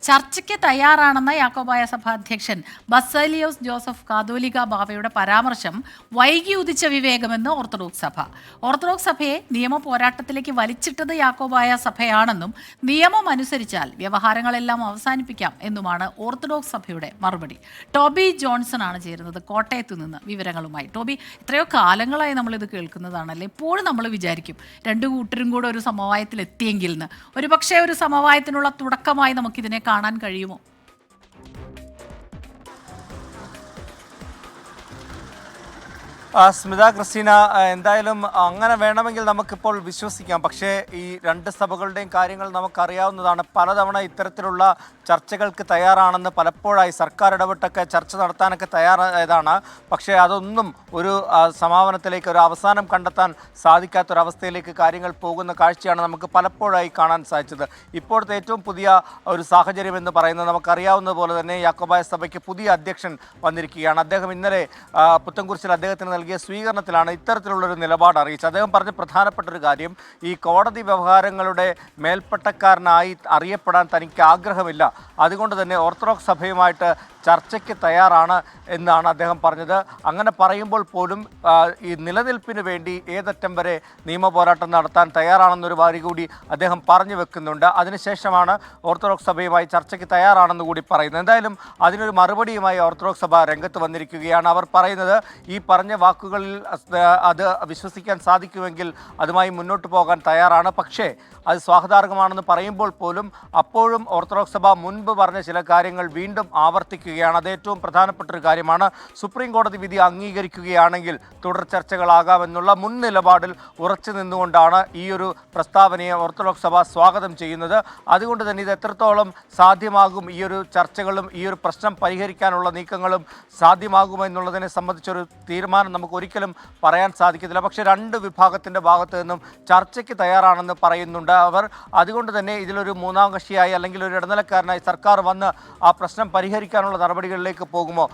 ചർച്ചയ്ക്ക് തയ്യാറാണെന്ന യാക്കോബായ സഭ അധ്യക്ഷൻ ബസേലിയോസ് ജോസഫ് കാതോലിക ബാവയുടെ പരാമർശം വൈകി ഉദിച്ച വിവേകമെന്ന് ഓർത്തഡോക്സ് സഭ. ഓർത്തഡോക്സ് സഭയെ നിയമ പോരാട്ടത്തിലേക്ക് വലിച്ചിട്ടത് യാക്കോബായ സഭയാണെന്നും നിയമം അനുസരിച്ചാൽ വ്യവഹാരങ്ങളെല്ലാം അവസാനിപ്പിക്കാം എന്നുമാണ് ഓർത്തഡോക്സ് സഭയുടെ മറുപടി. ടോബി ജോൺസൺ ആണ് ചേരുന്നത് കോട്ടയത്ത് നിന്ന് വിവരങ്ങളുമായി. ടോബി, എത്രയോ കാലങ്ങളായി നമ്മളിത് കേൾക്കുന്നതാണല്ലേ. ഇപ്പോഴും നമ്മൾ വിചാരിക്കും രണ്ടു കൂട്ടരും കൂടെ ഒരു സമവായത്തിൽ എത്തിയെങ്കിൽ എന്ന്. ഒരുപക്ഷെ ഒരു സമവായത്തിനുള്ള തുടക്കമായി നമുക്കിതിനെ കാണാൻ കഴിയുമോ? സ്മിത, ക്രിസ്റ്റീന, എന്തായാലും അങ്ങനെ വേണമെങ്കിൽ നമുക്കിപ്പോൾ വിശ്വസിക്കാം. പക്ഷേ ഈ രണ്ട് സഭകളുടെയും കാര്യങ്ങൾ നമുക്കറിയാവുന്നതാണ്. പലതവണ ഇത്തരത്തിലുള്ള ചർച്ചകൾക്ക് തയ്യാറാണെന്ന് പലപ്പോഴായി സർക്കാർ ഇടപെട്ടൊക്കെ ചർച്ച നടത്താനൊക്കെ തയ്യാറായതാണ്. പക്ഷേ അതൊന്നും ഒരു സമാപനത്തിലേക്ക്, ഒരു അവസാനം കണ്ടെത്താൻ സാധിക്കാത്തൊരവസ്ഥയിലേക്ക് കാര്യങ്ങൾ പോകുന്ന കാഴ്ചയാണ് നമുക്ക് പലപ്പോഴായി കാണാൻ സാധിച്ചത്. ഇപ്പോഴത്തെ ഏറ്റവും പുതിയ ഒരു സാഹചര്യം എന്ന് പറയുന്നത് നമുക്കറിയാവുന്നത് പോലെ തന്നെ യാക്കോബായ സഭയ്ക്ക് പുതിയ അധ്യക്ഷൻ വന്നിരിക്കുകയാണ്. അദ്ദേഹം ഇന്നലെ പുത്തൻകുരിശിൽ അദ്ദേഹത്തിന് നൽകിയ സ്വീകരണത്തിലാണ് ഇത്തരത്തിലുള്ളൊരു നിലപാട് അറിയിച്ചത്. അദ്ദേഹം പറഞ്ഞ പ്രധാനപ്പെട്ട ഒരു കാര്യം, ഈ കോടതി വ്യവഹാരങ്ങളുടെ മേൽപ്പട്ടക്കാരനായി അറിയപ്പെടാൻ തനിക്ക് ആഗ്രഹമില്ല, അതുകൊണ്ട് തന്നെ ഓർത്തഡോക്സ് സഭയുമായിട്ട് ചർച്ചയ്ക്ക് തയ്യാറാണ് എന്നാണ് അദ്ദേഹം പറഞ്ഞത്. അങ്ങനെ പറയുമ്പോൾ പോലും ഈ നിലനിൽപ്പിന് വേണ്ടി ഏതറ്റം വരെ നിയമ പോരാട്ടം നടത്താൻ തയ്യാറാണെന്നൊരു വാരി കൂടി അദ്ദേഹം പറഞ്ഞു വെക്കുന്നുണ്ട്. അതിനുശേഷമാണ് ഓർത്തഡോക്സ് സഭയുമായി ചർച്ചയ്ക്ക് തയ്യാറാണെന്ന് കൂടി പറയുന്നത്. എന്തായാലും അതിനൊരു മറുപടിയുമായി ഓർത്തഡോക്സ് സഭ രംഗത്ത് വന്നിരിക്കുകയാണ്. അവർ പറയുന്നത്, ഈ പറഞ്ഞ വാക്കുകളിൽ അത് വിശ്വസിക്കാൻ സാധിക്കുമെങ്കിൽ അതുമായി മുന്നോട്ട് പോകാൻ തയ്യാറാണ്. പക്ഷേ അത് സ്വാഗതാർഹമാണെന്ന് പറയുമ്പോൾ പോലും അപ്പോഴും ഓർത്തഡോക്സ് സഭ മുൻപ് പറഞ്ഞ ചില കാര്യങ്ങൾ വീണ്ടും ആവർത്തിക്കുകയാണ്. അത് ഏറ്റവും പ്രധാനപ്പെട്ട ഒരു കാര്യമാണ്. സുപ്രീം കോടതി വിധി അംഗീകരിക്കുകയാണെങ്കിൽ തുടർ ചർച്ചകളാകാമെന്നുള്ള മുൻ നിലപാടിൽ ഉറച്ചു നിന്നുകൊണ്ടാണ് ഈ ഒരു പ്രസ്താവനയെ ഓർത്തഡോക്സ് സഭ സ്വാഗതം ചെയ്യുന്നത്. അതുകൊണ്ട് തന്നെ ഇത് എത്രത്തോളം സാധ്യമാകും, ഈ ഒരു ചർച്ചകളും ഈ ഒരു പ്രശ്നം പരിഹരിക്കാനുള്ള നീക്കങ്ങളും സാധ്യമാകുമെന്നുള്ളതിനെ സംബന്ധിച്ചൊരു തീരുമാനം നമുക്ക് ഒരിക്കലും പറയാൻ സാധിക്കത്തില്ല. പക്ഷേ രണ്ട് വിഭാഗത്തിൻ്റെ ഭാഗത്തു നിന്നും ചർച്ചയ്ക്ക് തയ്യാറാണെന്ന് പറയുന്നുണ്ട് അവർ. അതുകൊണ്ട് തന്നെ ഇതിലൊരു മൂന്നാം കക്ഷിയായി അല്ലെങ്കിൽ ഒരു ഇടനിലക്കാരനായി സർക്കാർ വന്ന് ആ പ്രശ്നം പരിഹരിക്കാനുള്ള നടപടികളിലേക്ക് പോകുമോ?